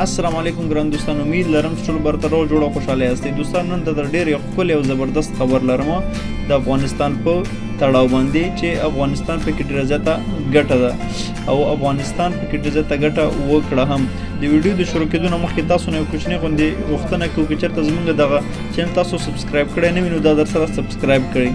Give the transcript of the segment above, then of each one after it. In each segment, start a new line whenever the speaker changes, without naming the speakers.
السلام علیکم ګران دوستان، امید لرم چې ټول برتر او جوړ او خوشاله یاست. دوستان نن د ډېر یو ښکلی او زبردست خبر لرم د افغانستان په تړاو باندې چې افغانستان په کې ډېره زیاته ګټه ده او افغانستان په کې ډېره زیاته ګټه وکړه هم. د ویډیو د شروع کېدو نه مخکې تاسو نه یو کوچنی غوندې غوښتنه کوو که چېرته زموږ دغه چینل تاسو سبسکرایب کړی نه وي نو دا درسره سبسکرایب کړئ.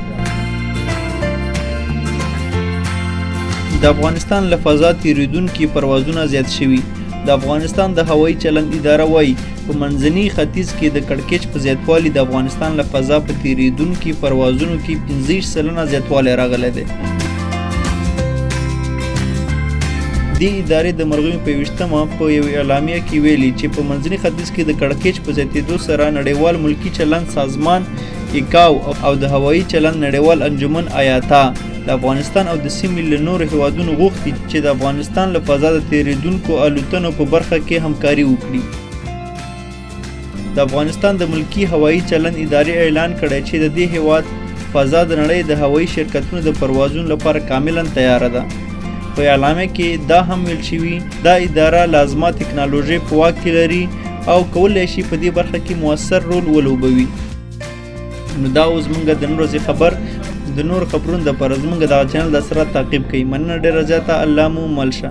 د افغانستان له فضا تیریدونکي پروازونه زیات شوي. د افغانستان د هوایي چلند اداره وایي په منځني ختیځ کې د کړکېچ په زیاتوالي د افغانستان له فضا په تیریدونکي پروازونو کې 15% زیاتوالی راغلی دی. دې ادارې د مرغیو په 20مه په یوې اعلامیه کې ویلي چې په منځني ختیځ کې د کړکېچ په زیاتېدو سره نړیوال ملکي چلند سازمان ایکاو او د هوایي چلند نړیوال انجمن آیاتا د افغانستان او د سیمې له نورو هیوادونو غوښتي چې د افغانستان له فضا د تیریدونکو الوتنو په برخه کې همکاري وکړي. د افغانستان د ملکي هوایي چلند ادارې اعلان کړی چې د دې هیواد فضا د نړۍ د هوایي شرکتونو د پروازونو لپاره کاملا تیاره ده. په اعلامیه کې دا هم ویل شوي دا اداره لازمه تکنالوژي په واک کې لري او کولی شي په دې برخه کې مؤثر رول ولوبوي. نو دا اوس موږ د نن ورځې خبر د نور خبرونو دپاره زموږ دغه چینل د سره تعقیب کوئ. مننه ډېره زیاته. الله مو مل شه.